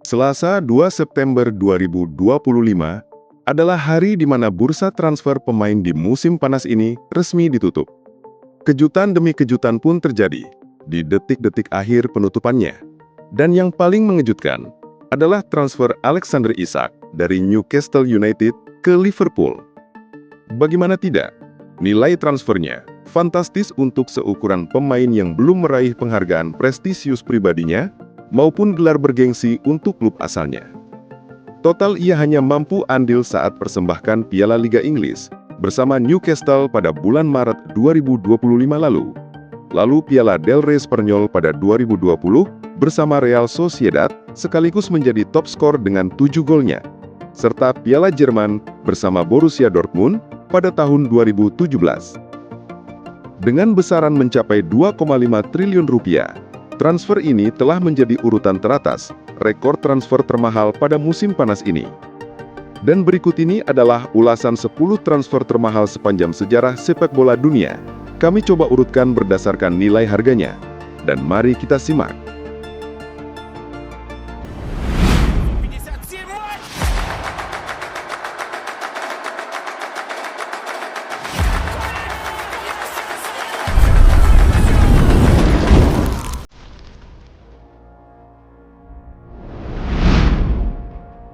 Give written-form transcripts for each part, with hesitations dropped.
Selasa 2 September 2025 adalah hari di mana bursa transfer pemain di musim panas ini resmi ditutup. Kejutan demi kejutan pun terjadi di detik-detik akhir penutupannya. Dan yang paling mengejutkan adalah transfer Alexander Isak dari Newcastle United ke Liverpool. Bagaimana tidak? Nilai transfernya fantastis untuk seukuran pemain yang belum meraih penghargaan prestisius pribadinya maupun gelar bergengsi untuk klub asalnya. Total ia hanya mampu andil saat persembahkan Piala Liga Inggris bersama Newcastle pada bulan Maret 2025 lalu. Lalu Piala del Rey Spanyol pada 2020 bersama Real Sociedad sekaligus menjadi top skor dengan 7 golnya. Serta Piala Jerman bersama Borussia Dortmund pada tahun 2017. Dengan besaran mencapai 2,5 triliun rupiah, transfer ini telah menjadi urutan teratas rekor transfer termahal pada musim panas ini. Dan berikut ini adalah ulasan 10 transfer termahal sepanjang sejarah sepak bola dunia. Kami coba urutkan berdasarkan nilai harganya. Dan mari kita simak.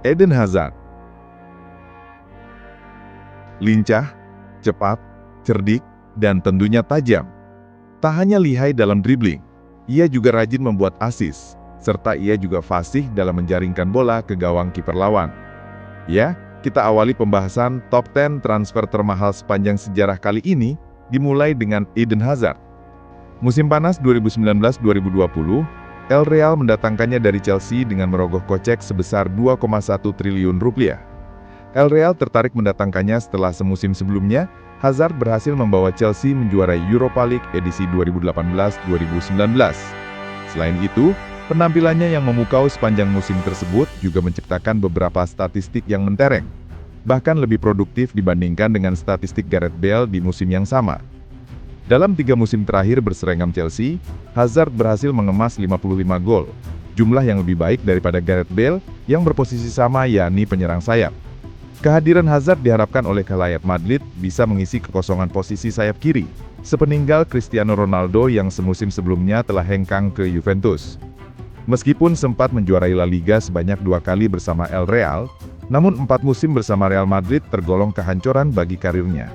Eden Hazard. Lincah, cepat, cerdik, dan tentunya tajam. Tak hanya lihai dalam dribbling, ia juga rajin membuat assist, serta ia juga fasih dalam menjaringkan bola ke gawang kiper lawan. Ya, kita awali pembahasan top 10 transfer termahal sepanjang sejarah kali ini, dimulai dengan Eden Hazard. Musim panas 2019-2020, El Real mendatangkannya dari Chelsea dengan merogoh kocek sebesar 2,1 triliun rupiah. El Real tertarik mendatangkannya setelah semusim sebelumnya, Hazard berhasil membawa Chelsea menjuarai Europa League edisi 2018-2019. Selain itu, penampilannya yang memukau sepanjang musim tersebut juga menciptakan beberapa statistik yang mentereng, bahkan lebih produktif dibandingkan dengan statistik Gareth Bale di musim yang sama. Dalam 3 musim terakhir berseragam Chelsea, Hazard berhasil mengemas 55 gol, jumlah yang lebih baik daripada Gareth Bale yang berposisi sama yakni penyerang sayap. Kehadiran Hazard diharapkan oleh khalayak Madrid bisa mengisi kekosongan posisi sayap kiri, sepeninggal Cristiano Ronaldo yang semusim sebelumnya telah hengkang ke Juventus. Meskipun sempat menjuarai La Liga sebanyak 2 kali bersama El Real, namun 4 musim bersama Real Madrid tergolong kehancuran bagi karirnya.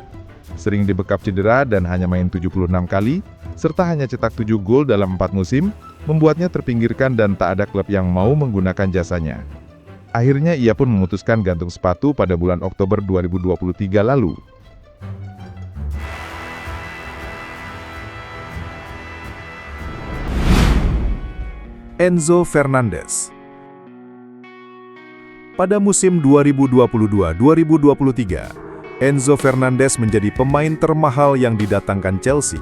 Sering dibekap cedera dan hanya main 76 kali, serta hanya cetak 7 gol dalam 4 musim, membuatnya terpinggirkan dan tak ada klub yang mau menggunakan jasanya. Akhirnya ia pun memutuskan gantung sepatu pada bulan Oktober 2023 lalu. Enzo Fernandez. Pada musim 2022-2023, Enzo Fernandez menjadi pemain termahal yang didatangkan Chelsea.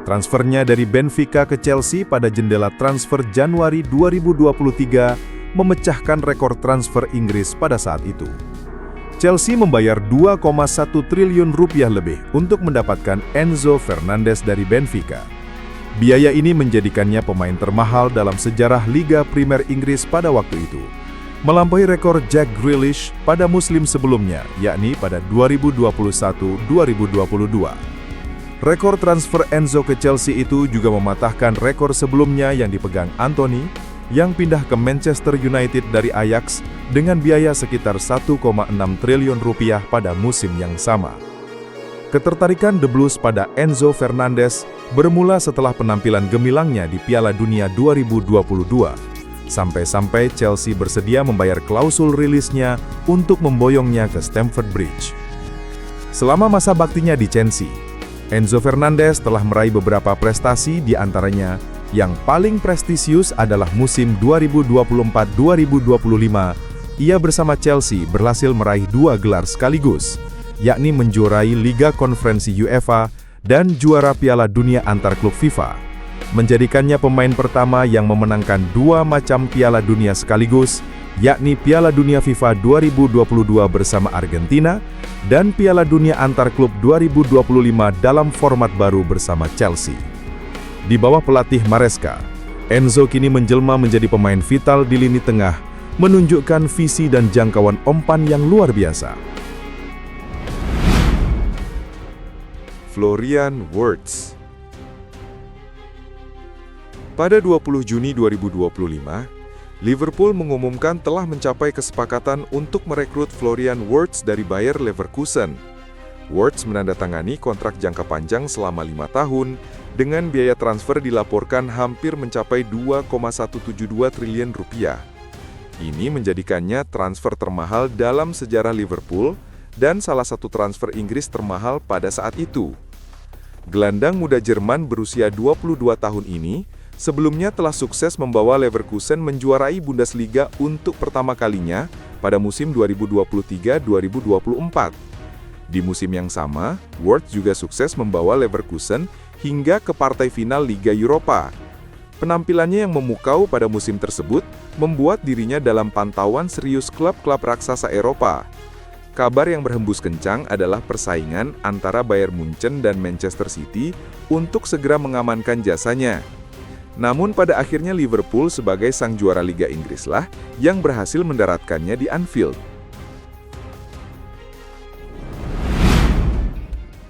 Transfernya dari Benfica ke Chelsea pada jendela transfer Januari 2023 memecahkan rekor transfer Inggris pada saat itu. Chelsea membayar 2,1 triliun rupiah lebih untuk mendapatkan Enzo Fernandez dari Benfica. Biaya ini menjadikannya pemain termahal dalam sejarah Liga Primer Inggris pada waktu itu, melampaui rekor Jack Grealish pada musim sebelumnya, yakni pada 2021-2022. Rekor transfer Enzo ke Chelsea itu juga mematahkan rekor sebelumnya yang dipegang Anthony, yang pindah ke Manchester United dari Ajax dengan biaya sekitar 1,6 triliun rupiah pada musim yang sama. Ketertarikan The Blues pada Enzo Fernandez bermula setelah penampilan gemilangnya di Piala Dunia 2022. Sampai-sampai Chelsea bersedia membayar klausul rilisnya untuk memboyongnya ke Stamford Bridge. Selama masa baktinya di Chelsea, Enzo Fernandez telah meraih beberapa prestasi, di antaranya yang paling prestisius adalah musim 2024-2025. Ia bersama Chelsea berhasil meraih 2 gelar sekaligus, yakni menjuarai Liga Konferensi UEFA dan juara Piala Dunia antar klub FIFA. Menjadikannya pemain pertama yang memenangkan 2 macam Piala Dunia sekaligus, yakni Piala Dunia FIFA 2022 bersama Argentina dan Piala Dunia antar klub 2025 dalam format baru bersama Chelsea. Di bawah pelatih Maresca, Enzo kini menjelma menjadi pemain vital di lini tengah, menunjukkan visi dan jangkauan umpan yang luar biasa. Florian Wirtz. Pada 20 Juni 2025, Liverpool mengumumkan telah mencapai kesepakatan untuk merekrut Florian Wirtz dari Bayer Leverkusen. Wirtz menandatangani kontrak jangka panjang selama 5 tahun, dengan biaya transfer dilaporkan hampir mencapai 2,172 triliun rupiah. Ini menjadikannya transfer termahal dalam sejarah Liverpool dan salah satu transfer Inggris termahal pada saat itu. Gelandang muda Jerman berusia 22 tahun ini sebelumnya telah sukses membawa Leverkusen menjuarai Bundesliga untuk pertama kalinya pada musim 2023-2024. Di musim yang sama, Wirtz juga sukses membawa Leverkusen hingga ke partai final Liga Eropa. Penampilannya yang memukau pada musim tersebut membuat dirinya dalam pantauan serius klub-klub raksasa Eropa. Kabar yang berhembus kencang adalah persaingan antara Bayern Munchen dan Manchester City untuk segera mengamankan jasanya. Namun pada akhirnya Liverpool sebagai sang juara Liga Inggrislah yang berhasil mendaratkannya di Anfield.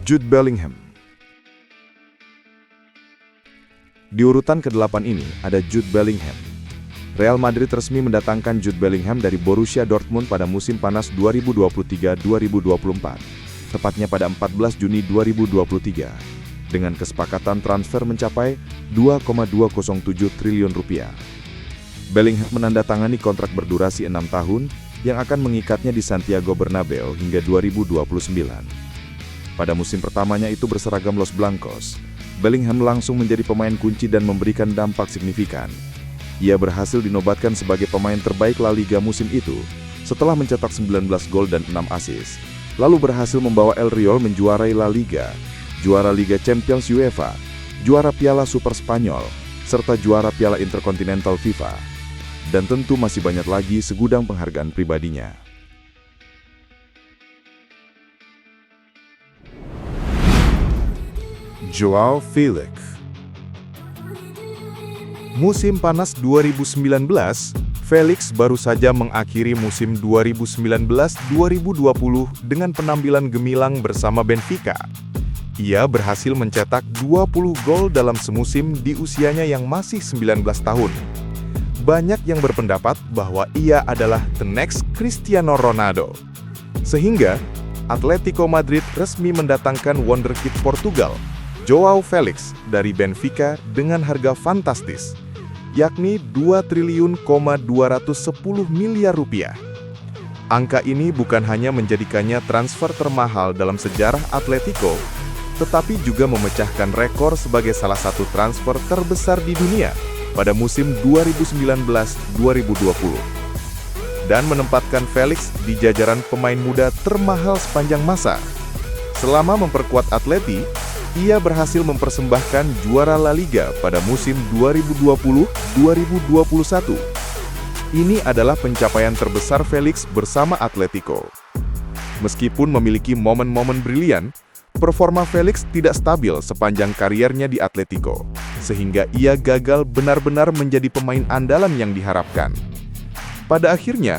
Jude Bellingham. Di urutan ke-8 ini ada Jude Bellingham. Real Madrid resmi mendatangkan Jude Bellingham dari Borussia Dortmund pada musim panas 2023-2024, tepatnya pada 14 Juni 2023, dengan kesepakatan transfer mencapai 2,207 triliun rupiah. Bellingham menandatangani kontrak berdurasi 6 tahun yang akan mengikatnya di Santiago Bernabeu hingga 2029. Pada musim pertamanya itu berseragam Los Blancos, Bellingham langsung menjadi pemain kunci dan memberikan dampak signifikan. Ia berhasil dinobatkan sebagai pemain terbaik La Liga musim itu setelah mencetak 19 gol dan 6 assist. Lalu berhasil membawa El Real menjuarai La Liga, juara Liga Champions UEFA, juara Piala Super Spanyol, serta juara Piala Interkontinental FIFA. Dan tentu masih banyak lagi segudang penghargaan pribadinya. Joao Felix. Musim panas 2019, Felix baru saja mengakhiri musim 2019-2020 dengan penampilan gemilang bersama Benfica. Ia berhasil mencetak 20 gol dalam semusim di usianya yang masih 19 tahun. Banyak yang berpendapat bahwa ia adalah the next Cristiano Ronaldo. Sehingga, Atletico Madrid resmi mendatangkan wonderkid Portugal, Joao Felix dari Benfica dengan harga fantastis, yakni 2,210 triliun rupiah. Angka ini bukan hanya menjadikannya transfer termahal dalam sejarah Atletico, tetapi juga memecahkan rekor sebagai salah satu transfer terbesar di dunia pada musim 2019-2020. Dan menempatkan Felix di jajaran pemain muda termahal sepanjang masa. Selama memperkuat Atleti, ia berhasil mempersembahkan juara La Liga pada musim 2020-2021. Ini adalah pencapaian terbesar Felix bersama Atletico. Meskipun memiliki momen-momen brilian, performa Felix tidak stabil sepanjang kariernya di Atletico, sehingga ia gagal benar-benar menjadi pemain andalan yang diharapkan. Pada akhirnya,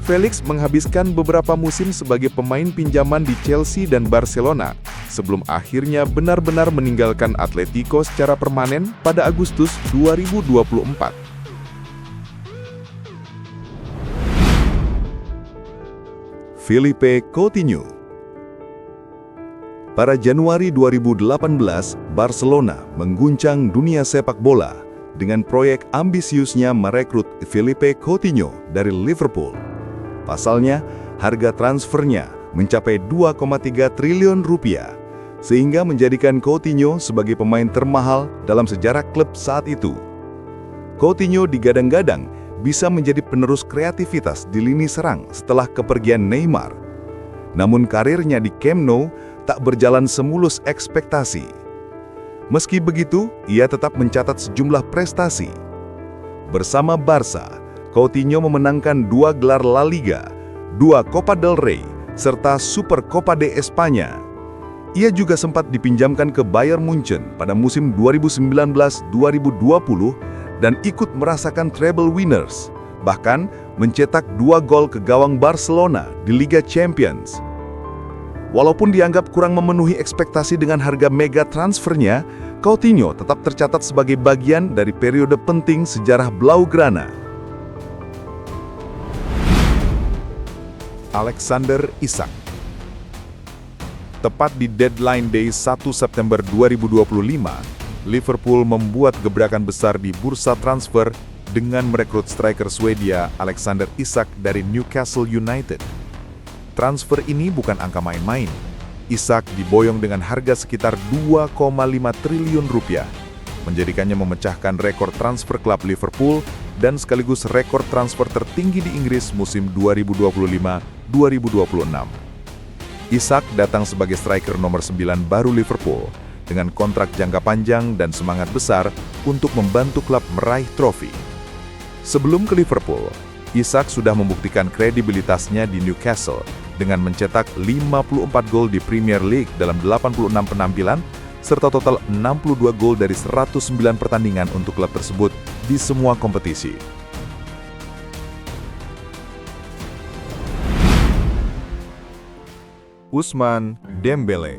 Felix menghabiskan beberapa musim sebagai pemain pinjaman di Chelsea dan Barcelona, sebelum akhirnya benar-benar meninggalkan Atletico secara permanen pada Agustus 2024. Philippe Coutinho. Pada Januari 2018, Barcelona mengguncang dunia sepak bola dengan proyek ambisiusnya merekrut Philippe Coutinho dari Liverpool. Pasalnya, harga transfernya mencapai 2,3 triliun rupiah, sehingga menjadikan Coutinho sebagai pemain termahal dalam sejarah klub saat itu. Coutinho digadang-gadang bisa menjadi penerus kreativitas di lini serang setelah kepergian Neymar. Namun karirnya di Camp Nou tak berjalan semulus ekspektasi. Meski begitu, ia tetap mencatat sejumlah prestasi. Bersama Barca, Coutinho memenangkan 2 gelar La Liga, 2 Copa del Rey, serta Super Copa de España. Ia juga sempat dipinjamkan ke Bayern Munchen pada musim 2019-2020 dan ikut merasakan treble winners. Bahkan, mencetak 2 gol ke gawang Barcelona di Liga Champions. Walaupun dianggap kurang memenuhi ekspektasi dengan harga mega transfernya, Coutinho tetap tercatat sebagai bagian dari periode penting sejarah Blaugrana. Alexander Isak. Tepat di deadline day 1 September 2025, Liverpool membuat gebrakan besar di bursa transfer dengan merekrut striker Swedia Alexander Isak dari Newcastle United. Transfer ini bukan angka main-main. Isak diboyong dengan harga sekitar 2,5 triliun rupiah, menjadikannya memecahkan rekor transfer klub Liverpool dan sekaligus rekor transfer tertinggi di Inggris musim 2025-2026. Isak datang sebagai striker nomor 9 baru Liverpool dengan kontrak jangka panjang dan semangat besar untuk membantu klub meraih trofi. Sebelum ke Liverpool, Isak sudah membuktikan kredibilitasnya di Newcastle dengan mencetak 54 gol di Premier League dalam 86 penampilan, serta total 62 gol dari 109 pertandingan untuk klub tersebut di semua kompetisi. Ousmane Dembélé.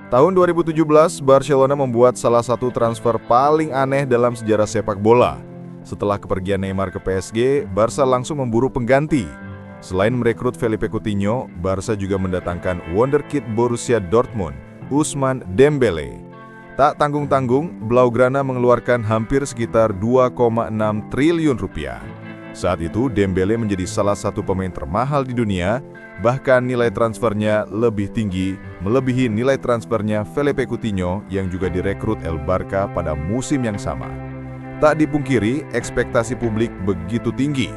Tahun 2017, Barcelona membuat salah satu transfer paling aneh dalam sejarah sepak bola. Setelah kepergian Neymar ke PSG, Barca langsung memburu pengganti. Selain merekrut Felipe Coutinho, Barca juga mendatangkan wonderkid Borussia Dortmund, Ousmane Dembélé. Tak tanggung-tanggung, Blaugrana mengeluarkan hampir sekitar 2,6 triliun rupiah. Saat itu, Dembélé menjadi salah satu pemain termahal di dunia, bahkan nilai transfernya lebih tinggi, melebihi nilai transfernya Felipe Coutinho yang juga direkrut El Barca pada musim yang sama. Tak dipungkiri, ekspektasi publik begitu tinggi.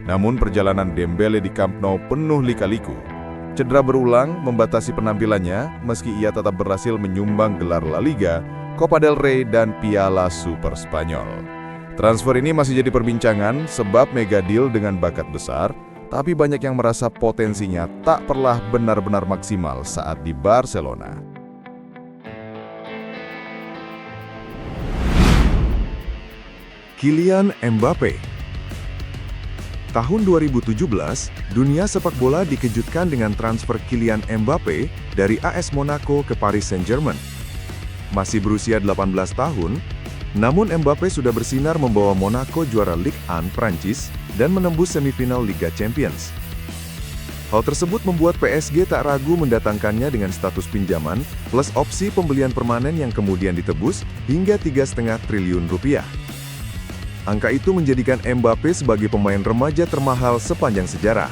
Namun perjalanan Dembélé di Camp Nou penuh lika-liku. Cedera berulang membatasi penampilannya, meski ia tetap berhasil menyumbang gelar La Liga, Copa del Rey, dan Piala Super Spanyol. Transfer ini masih jadi perbincangan sebab mega deal dengan bakat besar, tapi banyak yang merasa potensinya tak pernah benar-benar maksimal saat di Barcelona. Kylian Mbappe. Tahun 2017, dunia sepak bola dikejutkan dengan transfer Kylian Mbappe dari AS Monaco ke Paris Saint-Germain. Masih berusia 18 tahun, namun Mbappe sudah bersinar membawa Monaco juara Ligue 1 Prancis dan menembus semifinal Liga Champions. Hal tersebut membuat PSG tak ragu mendatangkannya dengan status pinjaman plus opsi pembelian permanen yang kemudian ditebus hingga 3,5 triliun rupiah. Angka itu menjadikan Mbappe sebagai pemain remaja termahal sepanjang sejarah.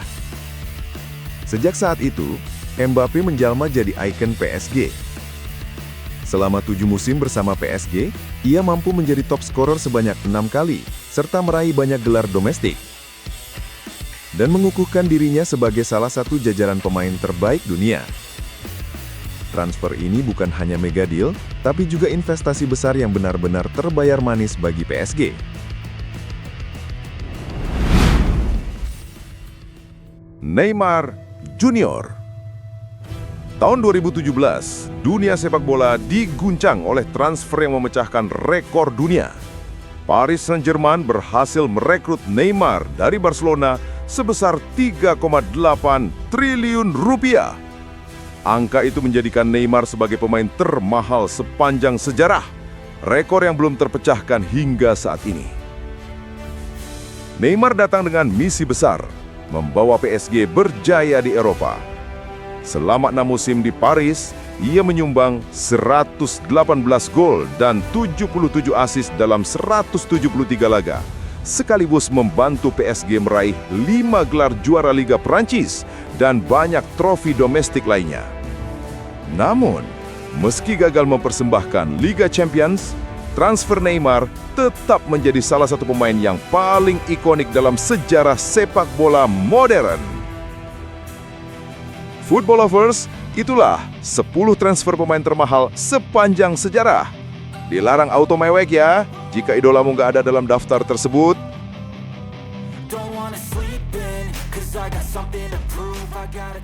Sejak saat itu, Mbappe menjalma jadi ikon PSG. Selama 7 musim bersama PSG, ia mampu menjadi top scorer sebanyak 6 kali, serta meraih banyak gelar domestik. Dan mengukuhkan dirinya sebagai salah satu jajaran pemain terbaik dunia. Transfer ini bukan hanya mega deal, tapi juga investasi besar yang benar-benar terbayar manis bagi PSG. Neymar Junior. Tahun 2017, dunia sepak bola diguncang oleh transfer yang memecahkan rekor dunia. Paris Saint-Germain berhasil merekrut Neymar dari Barcelona sebesar 3,8 triliun rupiah. Angka itu menjadikan Neymar sebagai pemain termahal sepanjang sejarah, rekor yang belum terpecahkan hingga saat ini. Neymar datang dengan misi besar, membawa PSG berjaya di Eropa. Selama 6 musim di Paris, ia menyumbang 118 gol dan 77 assist dalam 173 laga, sekaligus membantu PSG meraih 5 gelar juara Liga Prancis dan banyak trofi domestik lainnya. Namun, meski gagal mempersembahkan Liga Champions, transfer Neymar tetap menjadi salah satu pemain yang paling ikonik dalam sejarah sepak bola modern. Football lovers, itulah 10 transfer pemain termahal sepanjang sejarah. Dilarang auto mewek ya, jika idolamu nggak ada dalam daftar tersebut. Don't wanna sleep in, 'cause I got something to prove. I gotta